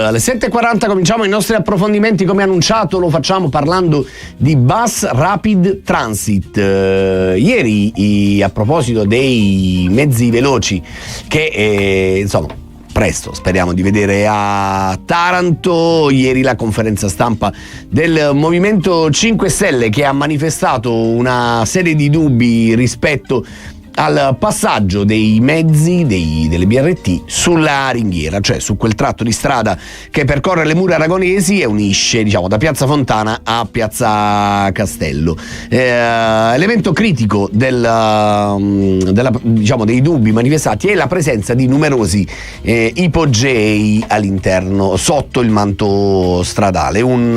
Alle 7.40 cominciamo i nostri approfondimenti, come annunciato lo facciamo parlando di Bus Rapid Transit. Ieri, a proposito dei mezzi veloci che presto speriamo di vedere a Taranto, ieri la conferenza stampa del Movimento 5 Stelle che ha manifestato una serie di dubbi rispetto al passaggio dei mezzi delle BRT sulla ringhiera, cioè su quel tratto di strada che percorre le mura aragonesi e unisce, da Piazza Fontana a Piazza Castello. Elemento critico dei dubbi manifestati è la presenza di numerosi ipogei all'interno, sotto il manto stradale, un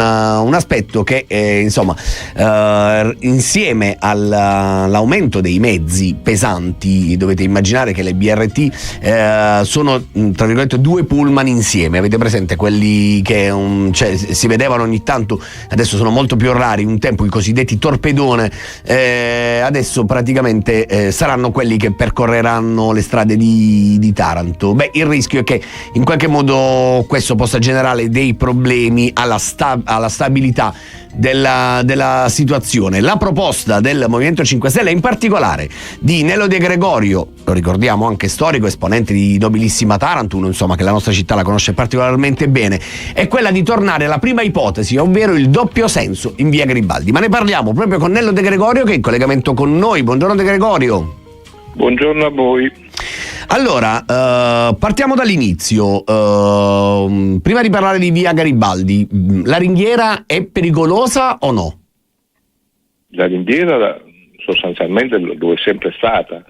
aspetto che insieme all'aumento dei mezzi pesanti. Dovete immaginare che le BRT sono tra virgolette due pullman insieme. Avete presente quelli che si vedevano ogni tanto, adesso sono molto più rari, un tempo i cosiddetti torpedone, adesso praticamente saranno quelli che percorreranno le strade di Taranto. Il rischio è che in qualche modo questo possa generare dei problemi alla stabilità della situazione. La proposta del Movimento 5 Stelle, in particolare di Nello De Gregorio, lo ricordiamo anche storico, esponente di nobilissima Taranto, che la nostra città la conosce particolarmente bene, è quella di tornare alla prima ipotesi, ovvero il doppio senso in via Garibaldi. Ma ne parliamo proprio con Nello De Gregorio, che è in collegamento con noi. Buongiorno De Gregorio. Buongiorno a voi. Allora, partiamo dall'inizio. Prima di parlare di via Garibaldi, la ringhiera è pericolosa o no? La ringhiera sostanzialmente lo è sempre stata,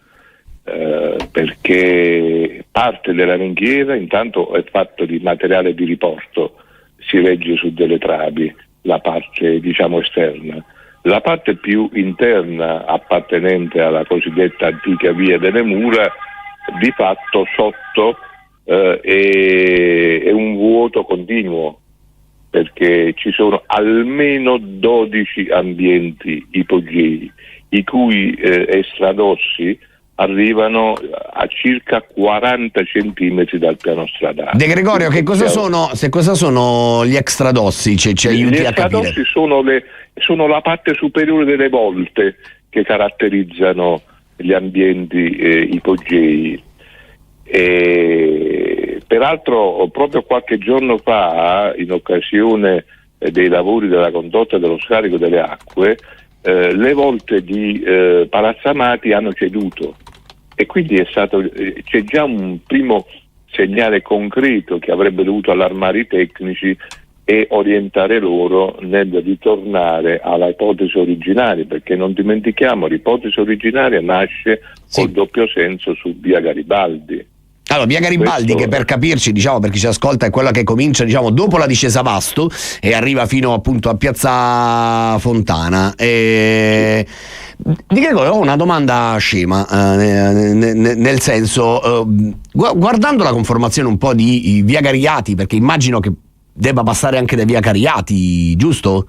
perché parte della ringhiera intanto è fatto di materiale di riporto, si regge su delle travi, la parte esterna. La parte più interna, appartenente alla cosiddetta antica via delle mura, di fatto sotto è un vuoto continuo, perché ci sono almeno 12 ambienti ipogei, i cui estradossi arrivano a circa 40 centimetri dal piano stradale. De Gregorio, cosa sono gli extradossi? Ci aiuti a capire? Gli extradossi sono la parte superiore delle volte che caratterizzano gli ambienti ipogei. Peraltro proprio qualche giorno fa, in occasione dei lavori della condotta dello scarico delle acque, le volte di Palazzo Amati hanno ceduto, e quindi c'è già un primo segnale concreto che avrebbe dovuto allarmare i tecnici e orientare loro nel ritornare alla ipotesi originaria, perché non dimentichiamo, l'ipotesi originaria nasce col doppio senso su via Garibaldi. Allora, via Garibaldi, che per capirci, per chi ci ascolta, è quella che comincia dopo la discesa Vasto e arriva fino appunto a Piazza Fontana. Di Gregorio, ho una domanda scema, nel senso, guardando la conformazione un po' di via Cariati, perché immagino che debba passare anche da via Cariati, giusto?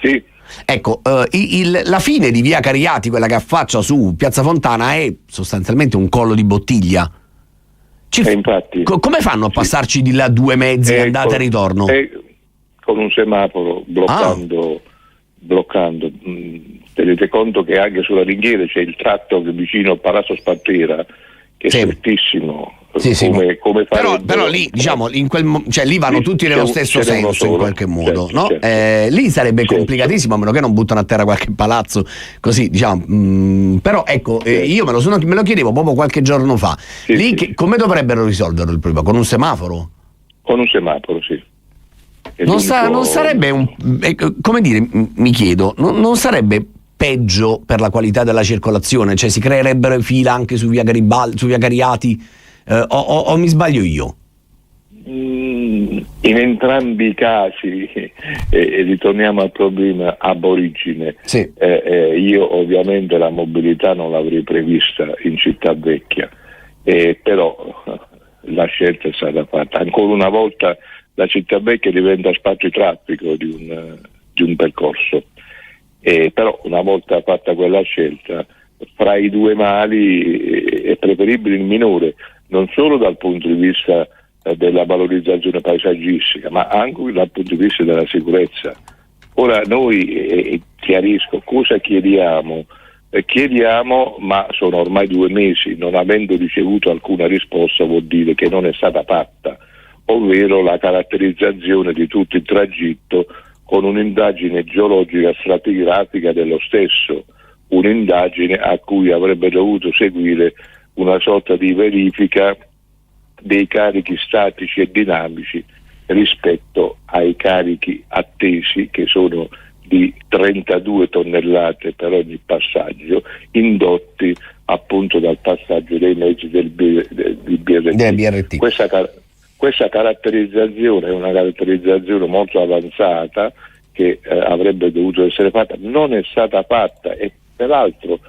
Sì. Ecco, la fine di via Cariati, quella che affaccia su Piazza Fontana, è sostanzialmente un collo di bottiglia. Infatti, come fanno a passarci di là due mezzi, andata e ritorno? Con un semaforo bloccando. Tenete conto che anche sulla ringhiera c'è il tratto vicino al Palazzo Spartera, che è strettissimo. Come però lì lì vanno tutti nello stesso senso, in qualche modo, no? Certo. Lì sarebbe complicatissimo, a meno che non buttano a terra qualche palazzo così, però ecco, io me lo chiedevo proprio qualche giorno fa. Come dovrebbero risolverlo il problema? Con un semaforo? Con un semaforo, sì. Non sarebbe come dire, mi chiedo, non sarebbe peggio per la qualità della circolazione? Cioè si creerebbero fila anche su via Garibaldi, su via Cariati? O mi sbaglio io? In entrambi i casi ritorniamo al problema ab origine. Sì. Io ovviamente la mobilità non l'avrei prevista in città vecchia, però la scelta è stata fatta. Ancora una volta la città vecchia diventa spazio traffico di un percorso, però una volta fatta quella scelta, fra i due mali è preferibile il minore, non solo dal punto di vista della valorizzazione paesaggistica, ma anche dal punto di vista della sicurezza. Ora noi, chiarisco, cosa chiediamo? Chiediamo, ma sono ormai 2 mesi, non avendo ricevuto alcuna risposta vuol dire che non è stata fatta, ovvero la caratterizzazione di tutto il tragitto con un'indagine geologica stratigrafica dello stesso, un'indagine a cui avrebbe dovuto seguire una sorta di verifica dei carichi statici e dinamici rispetto ai carichi attesi, che sono di 32 tonnellate per ogni passaggio, indotti appunto dal passaggio dei mezzi del BRT. Questa caratterizzazione è una caratterizzazione molto avanzata che avrebbe dovuto essere fatta, non è stata fatta, e peraltro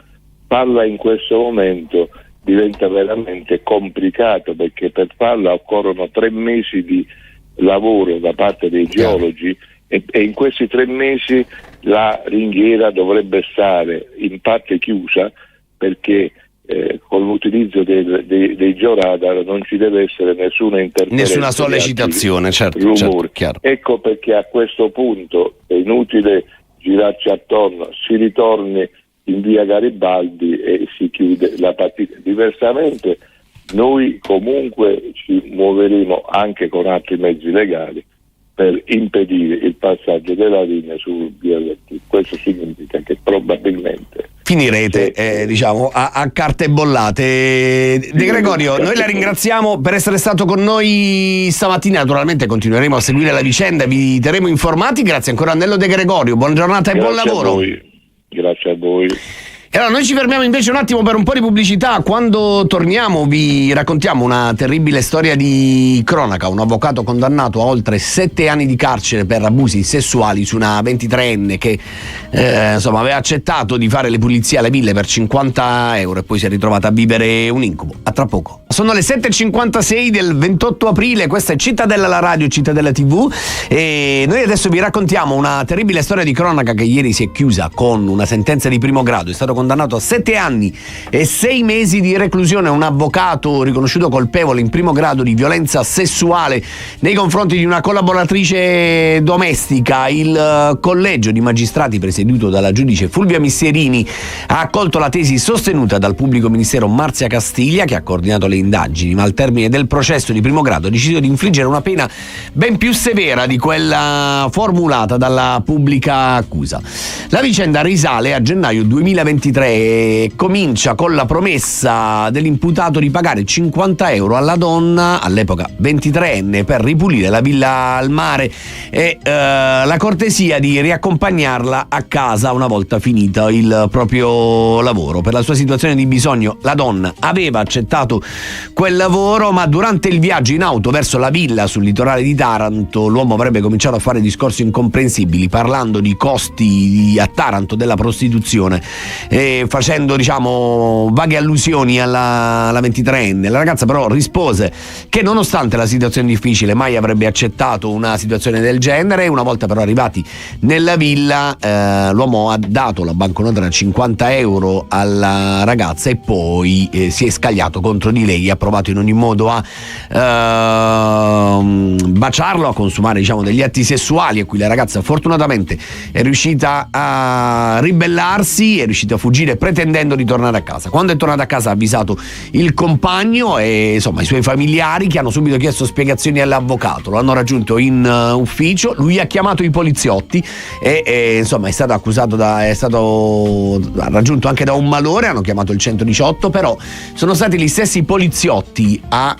farla in questo momento diventa veramente complicato, perché per farla occorrono 3 mesi di lavoro da parte dei geologi, e in questi 3 mesi la ringhiera dovrebbe stare in parte chiusa, perché con l'utilizzo dei georadar non ci deve essere nessuna interferenza, nessuna sollecitazione, certo, chiaro. Ecco perché a questo punto è inutile girarci attorno, si ritorni in via Garibaldi e si chiude la partita. Diversamente noi comunque ci muoveremo anche con altri mezzi legali per impedire il passaggio della linea sul BRT. Questo significa che probabilmente finirete a carte bollate. De Gregorio, noi la ringraziamo per essere stato con noi stamattina. Naturalmente continueremo a seguire la vicenda, vi terremo informati. Grazie ancora a Nello De Gregorio, buona giornata e buon lavoro. Grazie a voi. E allora noi ci fermiamo invece un attimo per un po' di pubblicità. Quando torniamo vi raccontiamo una terribile storia di cronaca. Un avvocato condannato a oltre 7 anni di carcere per abusi sessuali su una 23enne che aveva accettato di fare le pulizie alle ville per 50 euro e poi si è ritrovata a vivere un incubo. A tra poco. Sono le 7.56 del 28 aprile, questa è Cittadella la radio, Cittadella TV, e noi adesso vi raccontiamo una terribile storia di cronaca che ieri si è chiusa con una sentenza di primo grado. È stato condannato a 7 anni e 6 mesi di reclusione un avvocato riconosciuto colpevole in primo grado di violenza sessuale nei confronti di una collaboratrice domestica. Il collegio di magistrati presieduto dalla giudice Fulvia Missierini ha accolto la tesi sostenuta dal pubblico ministero Marzia Castiglia, che ha coordinato le indagini, ma al termine del processo di primo grado ha deciso di infliggere una pena ben più severa di quella formulata dalla pubblica accusa. La vicenda risale a gennaio 2023 e comincia con la promessa dell'imputato di pagare 50 euro alla donna, all'epoca 23enne, per ripulire la villa al mare e la cortesia di riaccompagnarla a casa una volta finita il proprio lavoro. Per la sua situazione di bisogno la donna aveva accettato quel lavoro, ma durante il viaggio in auto verso la villa sul litorale di Taranto l'uomo avrebbe cominciato a fare discorsi incomprensibili, parlando di costi a Taranto della prostituzione e facendo vaghe allusioni alla 23enne. La ragazza però rispose che nonostante la situazione difficile mai avrebbe accettato una situazione del genere. Una volta però arrivati nella villa l'uomo ha dato la banconota da 50 euro alla ragazza e poi si è scagliato contro di lei, ha provato in ogni modo a baciarlo, a consumare degli atti sessuali, a cui la ragazza fortunatamente è riuscita a ribellarsi, è riuscita a fuggire pretendendo di tornare a casa. Quando è tornata a casa ha avvisato il compagno e i suoi familiari, che hanno subito chiesto spiegazioni all'avvocato. Lo hanno raggiunto in ufficio, lui ha chiamato i poliziotti e è stato accusato è stato raggiunto anche da un malore. Hanno chiamato il 118, però sono stati gli stessi poliziotti a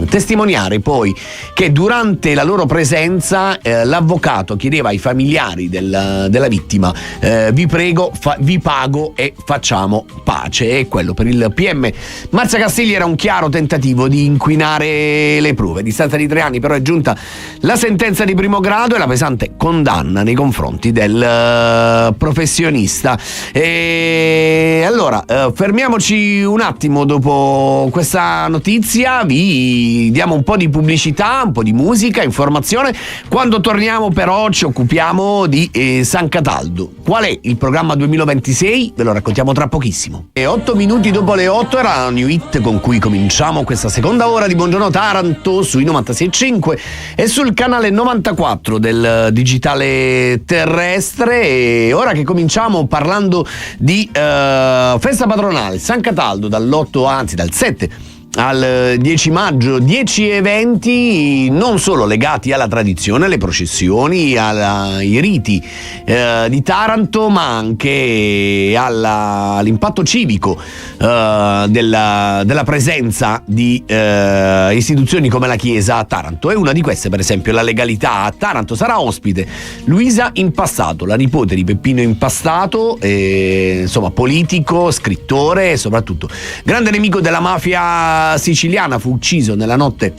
testimoniare poi che durante la loro presenza l'avvocato chiedeva ai familiari della vittima vi prego, vi pago e facciamo pace. E quello per il PM Marzia Castiglia era un chiaro tentativo di inquinare le prove. A distanza di 3 anni però è giunta la sentenza di primo grado e la pesante condanna nei confronti del professionista. E allora fermiamoci un attimo dopo questa notizia, vi diamo un po' di pubblicità, un po' di musica, informazione. Quando torniamo però ci occupiamo di San Cataldo. Qual è il programma panorama 2026, ve lo raccontiamo tra pochissimo. E 8 minuti dopo le 8 era la new hit con cui cominciamo questa seconda ora di Buongiorno Taranto sui 96.5 e sul canale 94 del digitale terrestre. E ora che cominciamo parlando di festa patronale San Cataldo dal 7 al 10 maggio, 10 eventi non solo legati alla tradizione, alle processioni, ai riti di Taranto, ma anche all'impatto civico della presenza di istituzioni come la Chiesa a Taranto. E una di queste, per esempio, la legalità. A Taranto sarà ospite Luisa Impastato, la nipote di Peppino Impastato, insomma politico, scrittore e soprattutto grande nemico della mafia siciliana. Fu ucciso nella notte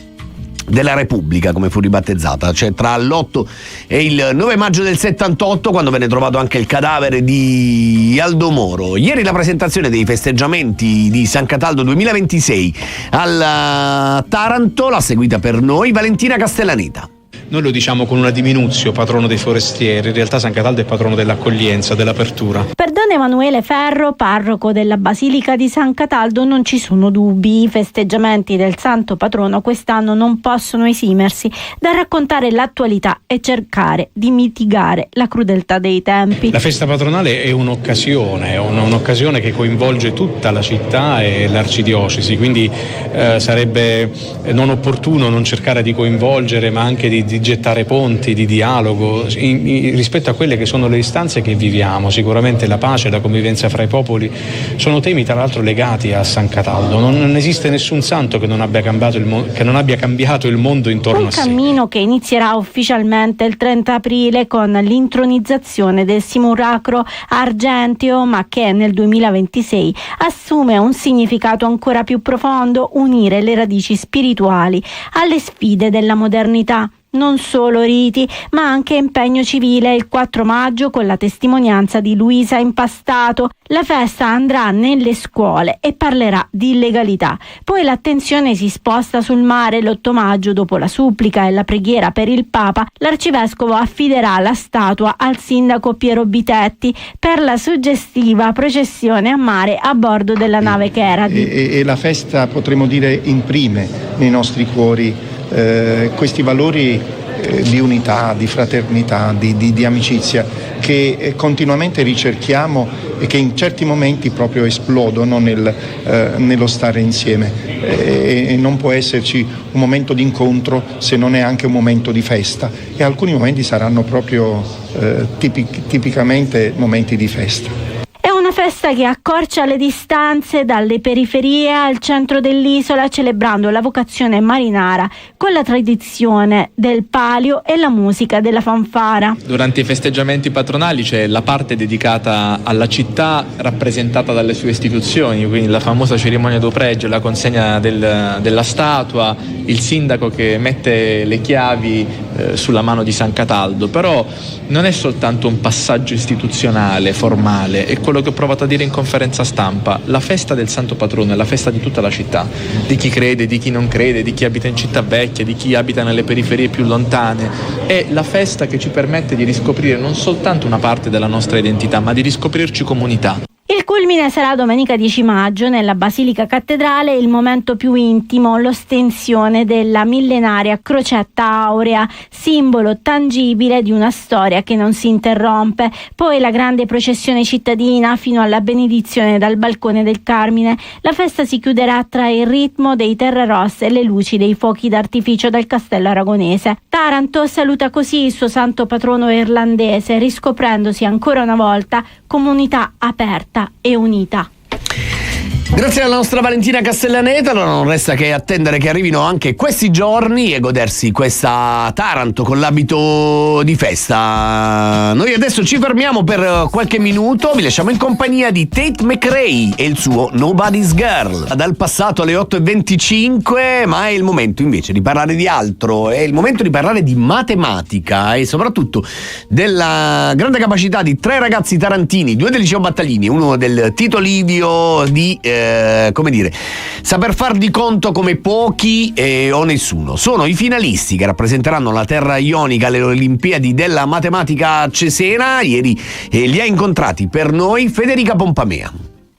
della Repubblica, come fu ribattezzata, cioè tra l'8 e il 9 maggio del 78, quando venne trovato anche il cadavere di Aldo Moro. Ieri la presentazione dei festeggiamenti di San Cataldo 2026 al Taranto l'ha seguita per noi Valentina Castellaneta. Noi lo diciamo con una diminuzio, patrono dei forestieri, in realtà San Cataldo è patrono dell'accoglienza, dell'apertura. Per Don Emanuele Ferro, parroco della Basilica di San Cataldo, non ci sono dubbi. I festeggiamenti del santo patrono quest'anno non possono esimersi da raccontare l'attualità e cercare di mitigare la crudeltà dei tempi. La festa patronale è un'occasione che coinvolge tutta la città e l'arcidiocesi, quindi sarebbe non opportuno non cercare di coinvolgere, ma anche di gettare ponti di dialogo rispetto a quelle che sono le istanze che viviamo. Sicuramente la pace e la convivenza fra i popoli sono temi tra l'altro legati a San Cataldo. Non esiste nessun santo che non abbia cambiato il mondo intorno a sé. Un cammino che inizierà ufficialmente il 30 aprile con l'intronizzazione del simulacro argenteo, ma che nel 2026 assume un significato ancora più profondo: unire le radici spirituali alle sfide della modernità. Non solo riti, ma anche impegno civile il 4 maggio con la testimonianza di Luisa Impastato. La festa andrà nelle scuole e parlerà di illegalità. Poi l'attenzione si sposta sul mare. L'8 maggio, dopo la supplica e la preghiera per il Papa, l'arcivescovo affiderà la statua al sindaco Piero Bitetti per la suggestiva processione a mare a bordo della nave Cheradi. E la festa, potremmo dire, imprime nei nostri cuori questi valori di unità, di fraternità, di amicizia che continuamente ricerchiamo e che in certi momenti proprio esplodono nello stare insieme. E non può esserci un momento di incontro se non è anche un momento di festa, e alcuni momenti saranno proprio tipicamente momenti di festa. È una festa che accorcia le distanze dalle periferie al centro dell'isola, celebrando la vocazione marinara con la tradizione del palio e la musica della fanfara. Durante i festeggiamenti patronali c'è la parte dedicata alla città rappresentata dalle sue istituzioni, quindi la famosa cerimonia do pregio, la consegna della statua, il sindaco che mette le chiavi sulla mano di San Cataldo. Però non è soltanto un passaggio istituzionale, formale, è quello che ho provato a dire in conferenza stampa: la festa del santo patrono è la festa di tutta la città, di chi crede, di chi non crede, di chi abita in città vecchia, di chi abita nelle periferie più lontane. È la festa che ci permette di riscoprire non soltanto una parte della nostra identità, ma di riscoprirci comunità. Il culmine sarà domenica 10 maggio nella Basilica Cattedrale, il momento più intimo, l'ostensione della millenaria crocetta aurea, simbolo tangibile di una storia che non si interrompe. Poi la grande processione cittadina fino alla benedizione dal balcone del Carmine. La festa si chiuderà tra il ritmo dei terrarosse e le luci dei fuochi d'artificio dal Castello Aragonese. Taranto saluta così il suo santo patrono irlandese, riscoprendosi ancora una volta comunità aperta e unita. Grazie alla nostra Valentina Castellaneta. Allora non resta che attendere che arrivino anche questi giorni e godersi questa Taranto con l'abito di festa. Noi adesso ci fermiamo per qualche minuto, vi lasciamo in compagnia di Tate McRae e il suo Nobody's Girl. Dal passato alle 8:25, ma è il momento invece di parlare di altro, è il momento di parlare di matematica e soprattutto della grande capacità di 3 ragazzi tarantini, 2 del liceo Battaglini, uno del Tito Livio di come dire, saper far di conto come pochi o nessuno. Sono i finalisti che rappresenteranno la terra ionica alle Olimpiadi della matematica a Cesena. Ieri li ha incontrati per noi Federica Pompamea.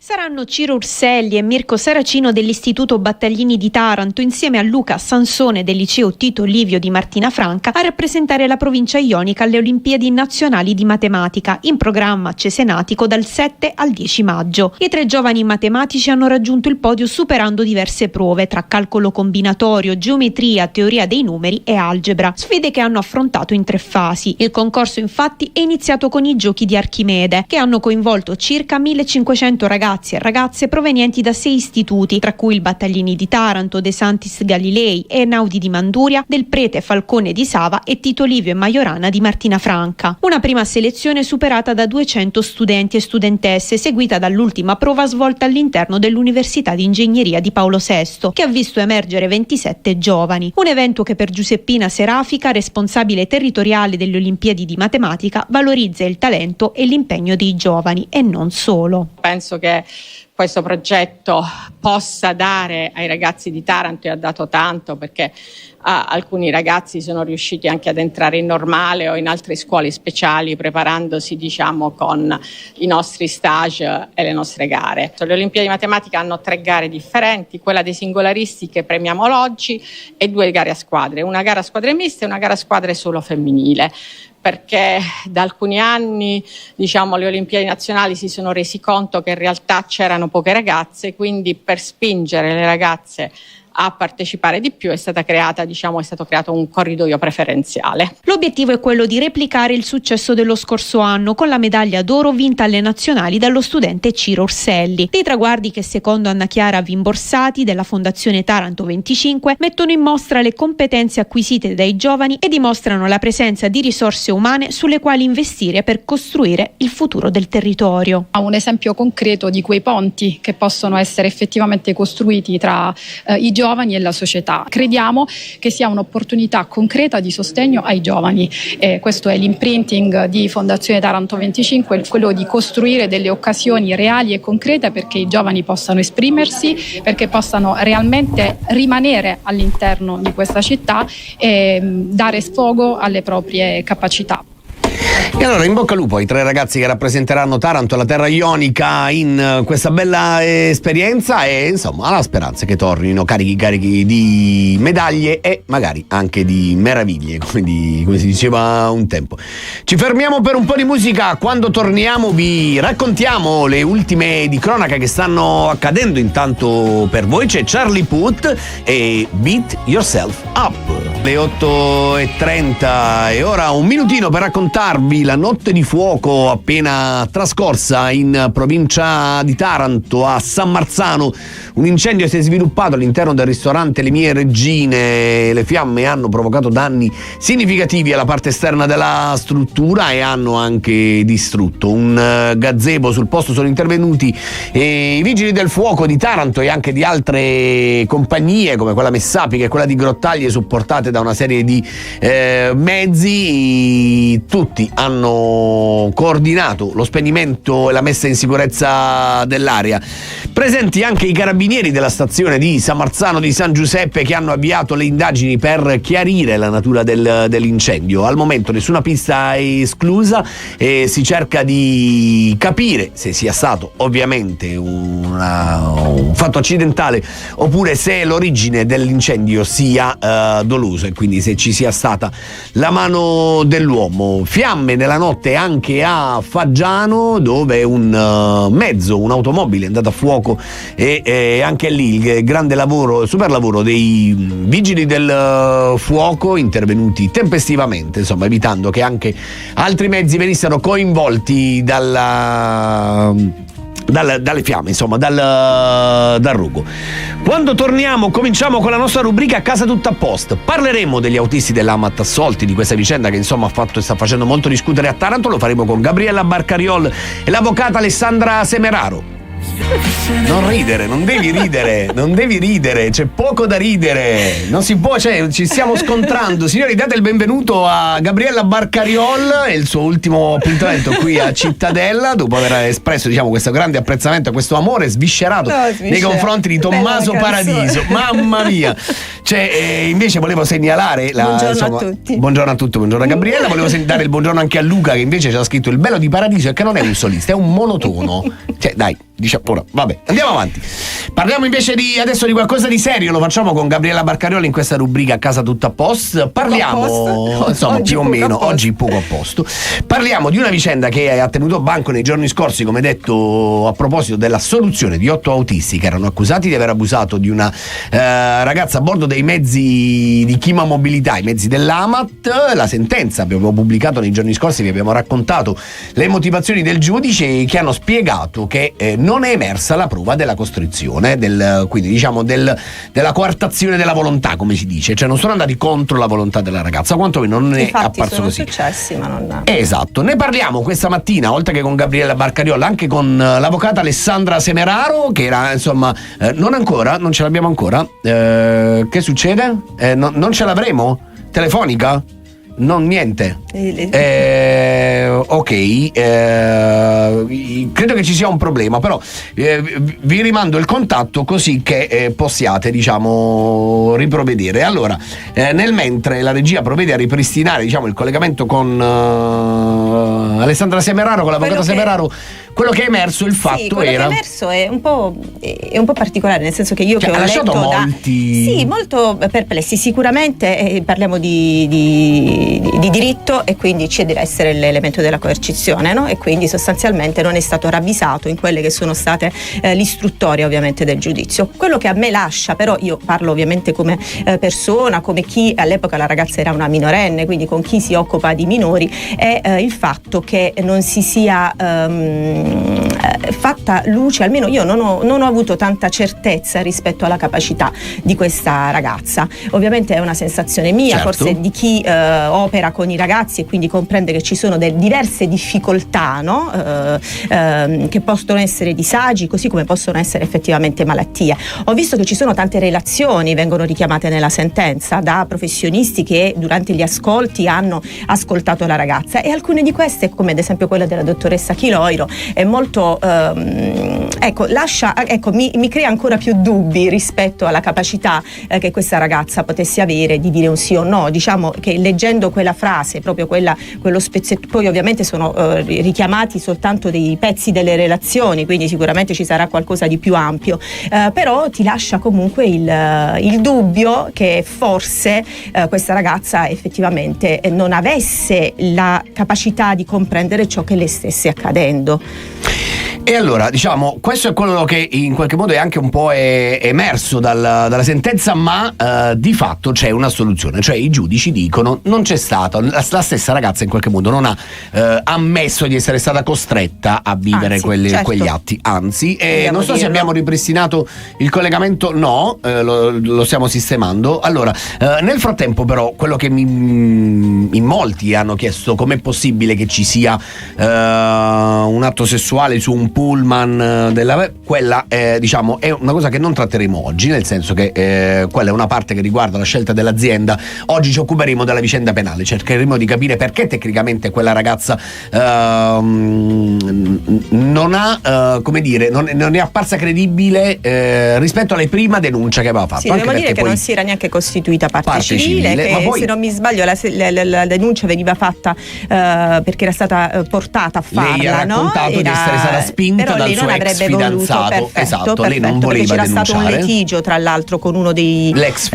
Saranno Ciro Urselli e Mirko Saracino dell'Istituto Battaglini di Taranto insieme a Luca Sansone del Liceo Tito Livio di Martina Franca a rappresentare la provincia ionica alle Olimpiadi nazionali di matematica, in programma a Cesenatico dal 7 al 10 maggio. I 3 giovani matematici hanno raggiunto il podio superando diverse prove tra calcolo combinatorio, geometria, teoria dei numeri e algebra, sfide che hanno affrontato in 3 fasi. Il concorso infatti è iniziato con i giochi di Archimede, che hanno coinvolto circa 1500 ragazzi e ragazze provenienti da 6 istituti, tra cui il Battaglini di Taranto, De Santis Galilei, Einaudi di Manduria, Del Prete Falcone di Sava e Tito Livio e Majorana di Martina Franca. Una prima selezione superata da 200 studenti e studentesse, seguita dall'ultima prova svolta all'interno dell'Università di Ingegneria di Paolo VI, che ha visto emergere 27 giovani. Un evento che per Giuseppina Serafica, responsabile territoriale delle Olimpiadi di Matematica, valorizza il talento e l'impegno dei giovani e non solo. Penso che questo progetto possa dare ai ragazzi di Taranto, e ha dato tanto, perché alcuni ragazzi sono riusciti anche ad entrare in normale o in altre scuole speciali, preparandosi con i nostri stage e le nostre gare. Le Olimpiadi di Matematica hanno 3 gare differenti: quella dei singolaristi che premiamo oggi e 2 gare a squadre, una gara a squadre miste e una gara a squadre solo femminile, perché da alcuni anni le Olimpiadi nazionali si sono resi conto che in realtà c'erano poche ragazze, quindi per spingere le ragazze a partecipare di più è stato creato un corridoio preferenziale. L'obiettivo è quello di replicare il successo dello scorso anno con la medaglia d'oro vinta alle nazionali dallo studente Ciro Urselli. Dei traguardi che, secondo Anna Chiara Vimborsati della Fondazione Taranto 25, mettono in mostra le competenze acquisite dai giovani e dimostrano la presenza di risorse umane sulle quali investire per costruire il futuro del territorio. Un esempio concreto di quei ponti che possono essere effettivamente costruiti tra i giovani e la società. Crediamo che sia un'opportunità concreta di sostegno ai giovani. Questo è l'imprinting di Fondazione Taranto 25, quello di costruire delle occasioni reali e concrete perché i giovani possano esprimersi, perché possano realmente rimanere all'interno di questa città e dare sfogo alle proprie capacità. E allora in bocca al lupo ai 3 ragazzi che rappresenteranno Taranto e la terra ionica in questa bella esperienza, e insomma alla speranza che tornino carichi di medaglie e magari anche di meraviglie, come si diceva un tempo. Ci fermiamo per un po' di musica, quando torniamo vi raccontiamo le ultime di cronaca che stanno accadendo. Intanto per voi c'è Charlie Puth e Beat Yourself Up. Le 8:30 e ora un minutino per raccontarvi la notte di fuoco appena trascorsa in provincia di Taranto, a San Marzano. Un incendio si è sviluppato all'interno del ristorante Le Mie Regine. Le fiamme hanno provocato danni significativi alla parte esterna della struttura e hanno anche distrutto un gazebo. Sul posto sono intervenuti i vigili del fuoco di Taranto e anche di altre compagnie come quella Messapica e quella di Grottaglie, supportate da una serie di mezzi. Tutti hanno coordinato lo spegnimento e la messa in sicurezza dell'area. Presenti anche i carabinieri della stazione di San Marzano di San Giuseppe, che hanno avviato le indagini per chiarire la natura dell'incendio. Al momento nessuna pista è esclusa e si cerca di capire se sia stato ovviamente un fatto accidentale oppure se l'origine dell'incendio sia doloso e quindi se ci sia stata la mano dell'uomo. Fiamme nella notte anche a Faggiano, dove un'automobile è andata a fuoco e anche lì il grande lavoro, super lavoro dei vigili del fuoco, intervenuti tempestivamente, insomma, evitando che anche altri mezzi venissero coinvolti dalle fiamme, insomma, dal rogo. Quando torniamo cominciamo con la nostra rubrica Casa Tutta a Posto. Parleremo degli autisti dell'Amat assolti, di questa vicenda che insomma sta facendo molto discutere a Taranto. Lo faremo con Gabriella Barcariol e l'avvocata Alessandra Semeraro. Non ridere, non devi ridere, c'è poco da ridere, non si può, cioè ci stiamo scontrando. Signori, date il benvenuto a Gabriella Barcariol e il suo ultimo appuntamento qui a Cittadella, dopo aver espresso, diciamo, questo grande apprezzamento, questo amore sviscerato nei confronti di Tommaso Paradiso. Mamma mia! Cioè, invece volevo segnalare buongiorno a tutti. Buongiorno a tutti, buongiorno a Gabriella. Volevo dare il buongiorno anche a Luca, che invece ci ha scritto: il bello di Paradiso è che non è un solista, è un monotono. Cioè, dai, diciamo ora, vabbè, andiamo avanti. Parliamo invece adesso di qualcosa di serio, lo facciamo con Gabriella Barcariol in questa rubrica A casa tutto a posto. Parliamo, insomma, più o meno, oggi poco a posto. Parliamo di una vicenda che ha tenuto banco nei giorni scorsi, come detto, a proposito della soluzione di 8 autisti che erano accusati di aver abusato di una ragazza a bordo dei mezzi di Kima Mobilità, i mezzi dell'AMAT. La sentenza abbiamo pubblicato nei giorni scorsi, vi abbiamo raccontato le motivazioni del giudice, che hanno spiegato che non è emersa la prova della costrizione, quindi diciamo della coartazione della volontà, come si dice, cioè non sono andati contro la volontà della ragazza, quantomeno non è apparso così. Successi, ma non... Esatto, ne parliamo questa mattina, oltre che con Gabriella Barcariol, anche con l'avvocata Alessandra Semeraro, che era, insomma, non ce l'abbiamo ancora. Che succede? Non ce l'avremo? Telefonica? Non, niente. Ok, credo che ci sia un problema, però vi rimando il contatto così che possiate, diciamo, riprovvedere. Allora, nel mentre la regia provvede a ripristinare, diciamo, il collegamento con Alessandra Semeraro, con l'avvocata Semeraro, quello che è emerso, il fatto quello era... che è emerso è un po' particolare, nel senso che io che ho letto molti... molto perplessi. Sicuramente parliamo di diritto, e quindi ci deve essere l'elemento della coercizione, no? E quindi sostanzialmente non è stato ravvisato in quelle che sono state l'istruttoria, ovviamente, del giudizio. Quello che a me lascia, però, io parlo ovviamente come persona, come chi all'epoca, la ragazza era una minorenne, quindi con chi si occupa di minori, è il fatto che non si sia fatta luce, almeno io non ho avuto tanta certezza rispetto alla capacità di questa ragazza. Ovviamente è una sensazione mia, certo, forse di chi opera con i ragazzi e quindi comprende che ci sono diverse difficoltà, no? Che possono essere disagi, così come possono essere effettivamente malattie. Ho visto che ci sono tante relazioni, vengono richiamate nella sentenza, da professionisti che durante gli ascolti hanno ascoltato la ragazza, e alcune di queste, come ad esempio quella della dottoressa Chiloiro, è molto mi crea ancora più dubbi rispetto alla capacità che questa ragazza potesse avere di dire un sì o no. Diciamo che leggendo quella frase, proprio quello spezzetto, poi ovviamente sono richiamati soltanto dei pezzi delle relazioni, quindi sicuramente ci sarà qualcosa di più ampio, però ti lascia comunque il dubbio che forse questa ragazza effettivamente non avesse la capacità di comprendere ciò che le stesse accadendo. E allora, diciamo, questo è quello che in qualche modo è anche un po' emerso dalla sentenza, ma di fatto c'è una soluzione, cioè i giudici dicono non c'è stato, la stessa ragazza in qualche modo non ha ammesso di essere stata costretta a vivere quegli atti, anzi, non so se abbiamo ripristinato il collegamento, no, lo stiamo sistemando. Allora, nel frattempo però, quello che in molti hanno chiesto, com'è possibile che ci sia un atto sessuale su un pullman quella diciamo è una cosa che non tratteremo oggi, nel senso che quella è una parte che riguarda la scelta dell'azienda. Oggi ci occuperemo della vicenda penale, cercheremo di capire perché tecnicamente quella ragazza non ha non è apparsa credibile rispetto alla prima denuncia che aveva fatto. Sì, dobbiamo dire che non si era neanche costituita parte civile, che poi, se non mi sbaglio, la denuncia veniva fatta perché era stata portata a farla. Lei ha raccontato di essere stata spinta dal suo ex fidanzato, lei non voleva c'era denunciare. Stato un litigio tra l'altro con uno dell'ex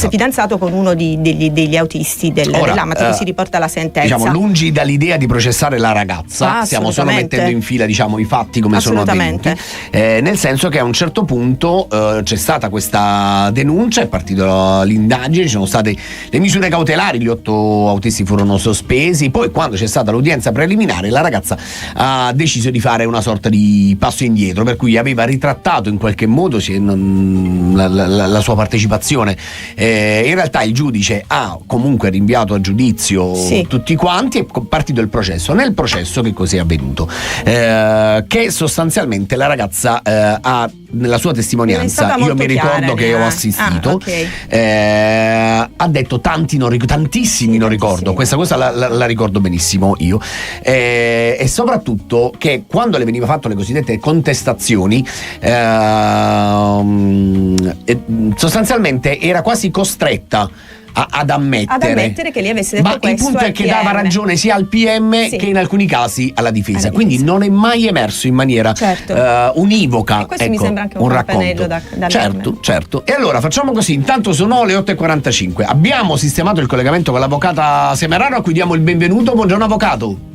fidanzato con uno degli autisti dell'AMAT, che si riporta la sentenza. Diciamo, lungi dall'idea di processare la ragazza, stiamo solo mettendo in fila, diciamo, i fatti come sono avvenuti, nel senso che a un certo punto c'è stata questa denuncia, è partita l'indagine, ci sono state le misure cautelari, gli 8 autisti furono sospesi, poi quando c'è stata l'udienza preliminare la ragazza ha deciso di fare una sorta di passo indietro, per cui aveva ritrattato in qualche modo la sua partecipazione. In realtà il giudice ha comunque rinviato a giudizio tutti quanti, è partito il processo. Nel processo che cos'è avvenuto? Che sostanzialmente la ragazza ha, nella sua testimonianza, io mi ricordo che ho assistito, ha detto tantissimi non ricordo, questa cosa la ricordo benissimo io, e soprattutto che quando le veniva fatto le cosiddette contestazioni, sostanzialmente era quasi costretta ad ammettere che lei avesse detto questo. Ma il punto è che dava ragione sia al PM che in alcuni casi alla difesa, quindi non è mai emerso in maniera univoca, e questo mi sembra anche un racconto da certo. E allora facciamo così, intanto sono le 8:45, abbiamo sistemato il collegamento con l'avvocata Semeraro, a cui diamo il benvenuto. Buongiorno avvocato.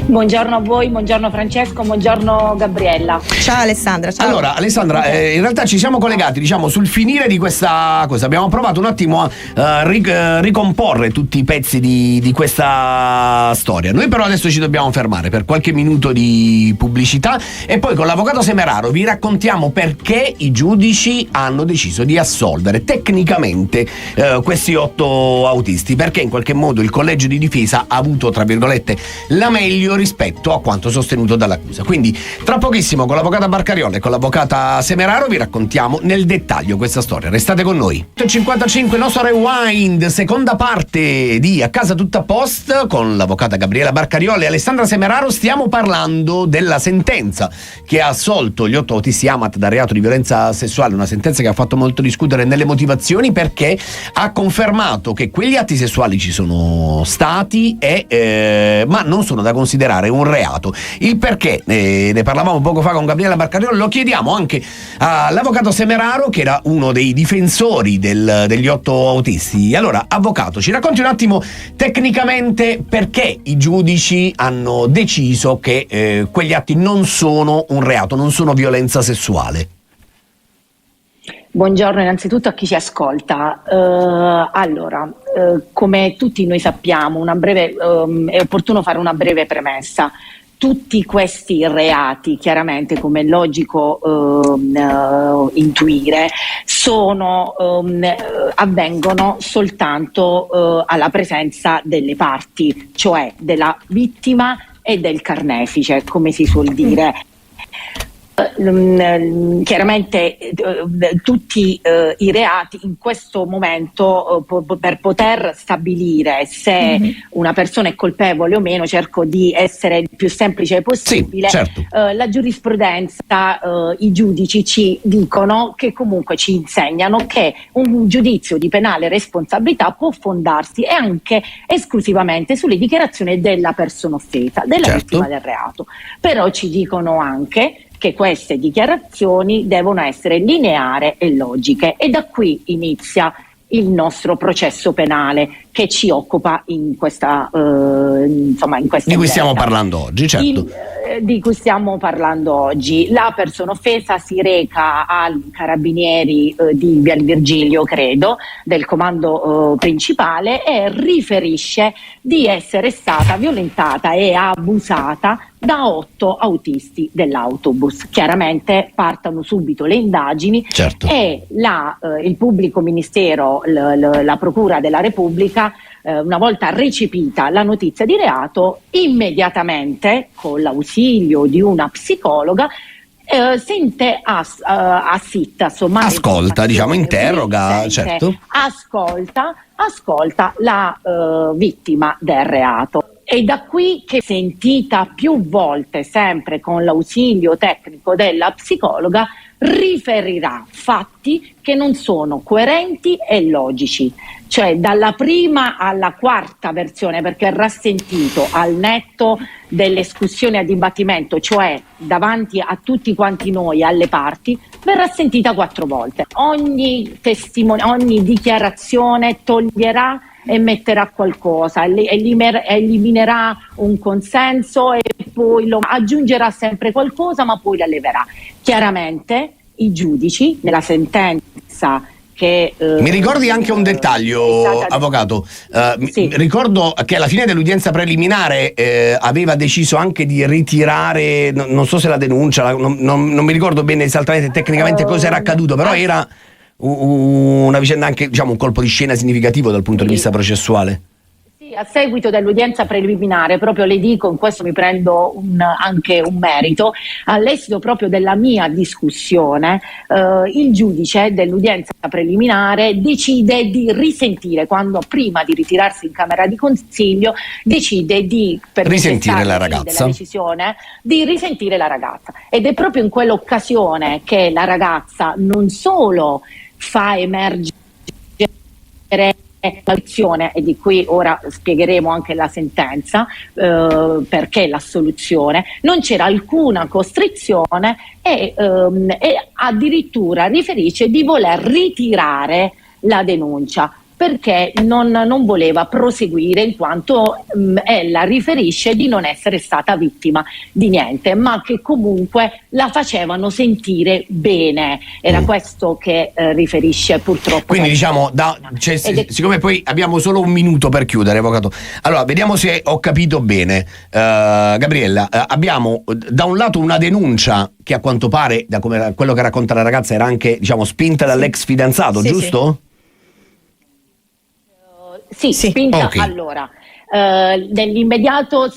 Buongiorno a voi, buongiorno Francesco, buongiorno Gabriella. Ciao Alessandra. Ciao. Allora Alessandra, in realtà ci siamo collegati, diciamo, sul finire di questa cosa. Abbiamo provato un attimo a ricomporre tutti i pezzi di questa storia. Noi però adesso ci dobbiamo fermare per qualche minuto di pubblicità e poi con l'avvocato Semeraro vi raccontiamo perché i giudici hanno deciso di assolvere tecnicamente questi 8 autisti, perché in qualche modo il collegio di difesa ha avuto, tra virgolette, la meglio rispetto a quanto sostenuto dall'accusa. Quindi tra pochissimo con l'avvocata Barcariola e con l'avvocata Semeraro vi raccontiamo nel dettaglio questa storia. Restate con noi. 8:55, il nostro rewind, seconda parte di A casa tutta a post con l'avvocata Gabriella Barcariola e Alessandra Semeraro. Stiamo parlando della sentenza che ha assolto gli 8 autisti Amat da reato di violenza sessuale, una sentenza che ha fatto molto discutere nelle motivazioni, perché ha confermato che quegli atti sessuali ci sono stati ma non sono da considerare un reato. Il perché ne parlavamo poco fa con Gabriella Barcariola, lo chiediamo anche all'avvocato Semeraro, che era uno dei difensori degli 8 autisti. Allora, avvocato, ci racconti un attimo tecnicamente perché i giudici hanno deciso che quegli atti non sono un reato, non sono violenza sessuale. Buongiorno innanzitutto a chi ci ascolta. Come tutti noi sappiamo, è opportuno fare una breve premessa. Tutti questi reati, chiaramente, come è logico intuire, avvengono soltanto alla presenza delle parti, cioè della vittima e del carnefice, come si suol dire. Chiaramente tutti i reati in questo momento, per poter stabilire se una persona è colpevole o meno, cerco di essere il più semplice possibile. Sì, certo. La giurisprudenza, i giudici ci dicono, che comunque ci insegnano, che un giudizio di penale responsabilità può fondarsi e anche esclusivamente sulle dichiarazioni della persona offesa, della vittima del reato. Però ci dicono anche che queste dichiarazioni devono essere lineari e logiche, e da qui inizia il nostro processo penale che ci occupa in questa di cui stiamo parlando oggi, certo. Di cui stiamo parlando oggi. La persona offesa si reca ai carabinieri di Via Virgilio, credo, del comando principale, e riferisce di essere stata violentata e abusata da 8 autisti dell'autobus. Chiaramente partono subito le indagini, e il pubblico ministero, la Procura della Repubblica, una volta recepita la notizia di reato, immediatamente, con l'ausilio di una psicologa, sente ascolta, diciamo, interroga, ascolta la vittima del reato. E da qui che, sentita più volte, sempre con l'ausilio tecnico della psicologa, riferirà fatti che non sono coerenti e logici. Cioè, dalla prima alla quarta versione, perché verrà sentito al netto dell'escussione a dibattimento, cioè davanti a tutti quanti noi, alle parti, verrà sentita 4 volte. Ogni dichiarazione toglierà e metterà qualcosa, eliminerà un consenso e poi lo aggiungerà sempre qualcosa, ma poi la leverà. Chiaramente i giudici, nella sentenza che mi ricordi anche un dettaglio, avvocato? Sì. Ricordo che alla fine dell'udienza preliminare aveva deciso anche di ritirare, non so se la denuncia, non mi ricordo bene esattamente tecnicamente cosa era accaduto, però era una vicenda anche, diciamo, un colpo di scena significativo dal punto di vista processuale. A seguito dell'udienza preliminare, proprio le dico, in questo mi prendo anche un merito, all'esito proprio della mia discussione, il giudice dell'udienza preliminare decide di risentire, quando prima di ritirarsi in camera di consiglio decide di risentire la ragazza, della decisione di risentire la ragazza, ed è proprio in quell'occasione che la ragazza non solo fa emergere l'assoluzione, e di qui ora spiegheremo anche la sentenza, perché l'assoluzione, non c'era alcuna costrizione e addirittura riferisce di voler ritirare la denuncia perché non voleva proseguire, in quanto ella riferisce di non essere stata vittima di niente, ma che comunque la facevano sentire bene. Era questo che riferisce purtroppo. Quindi diciamo, siccome poi abbiamo solo un minuto per chiudere, avvocato, allora vediamo se ho capito bene. Gabriella, abbiamo da un lato una denuncia che a quanto pare, da quello che racconta la ragazza, era anche, diciamo, spinta dall'ex fidanzato, giusto? Sì. Sì, spinta. Okay. Allora, nell'immediato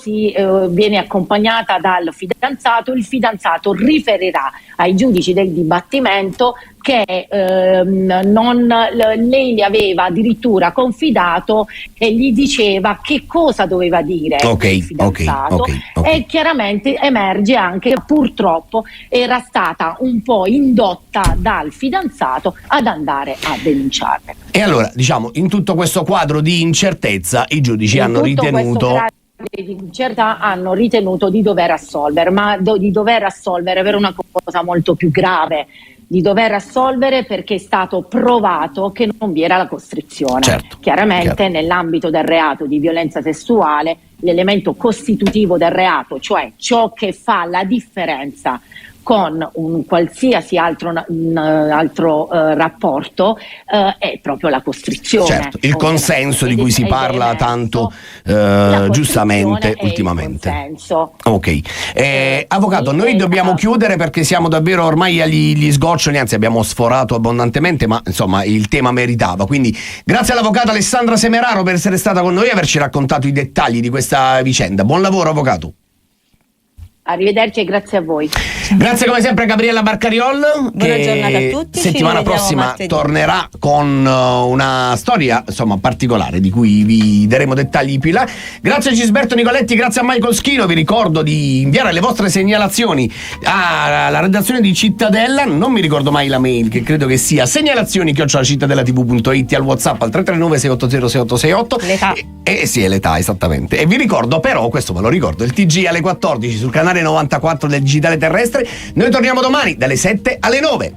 viene accompagnata dal fidanzato. Il fidanzato riferirà ai giudici del dibattimento che lei gli aveva addirittura confidato e gli diceva che cosa doveva dire il fidanzato. Okay. E chiaramente emerge anche che purtroppo era stata un po' indotta dal fidanzato ad andare a denunciarle. E allora, diciamo, in tutto questo quadro di incertezza i giudici hanno ritenuto di dover assolvere, ma di dover assolvere per una cosa molto più grave, di dover assolvere perché è stato provato che non vi era la costrizione. Chiaramente nell'ambito del reato di violenza sessuale, l'elemento costitutivo del reato, cioè ciò che fa la differenza con un qualsiasi altro rapporto, è proprio la costrizione. Certo, il consenso di cui si parla tanto giustamente ultimamente. Ok. Avvocato, noi dobbiamo chiudere perché siamo davvero ormai agli sgoccioli, anzi abbiamo sforato abbondantemente, ma insomma il tema meritava. Quindi grazie all'avvocato Alessandra Semeraro per essere stata con noi e averci raccontato i dettagli di questa vicenda. Buon lavoro, avvocato. Arrivederci e grazie a voi. Grazie come sempre a Gabriella Barcariol, buona giornata a tutti. Settimana prossima tornerà con una storia, insomma, particolare di cui vi daremo dettagli più in là. Grazie a Gisberto Nicoletti, grazie a Michael Schino. Vi ricordo di inviare le vostre segnalazioni alla redazione di Cittadella, non mi ricordo mai la mail, che credo che sia segnalazioni@cittadellatv.it, al WhatsApp al 339 680 6868. L'età. Sì, è l'età, esattamente. E vi ricordo però, questo me lo ricordo, il TG alle 14 sul canale 94 del Digitale Terrestre. Noi torniamo domani dalle 7 alle 9.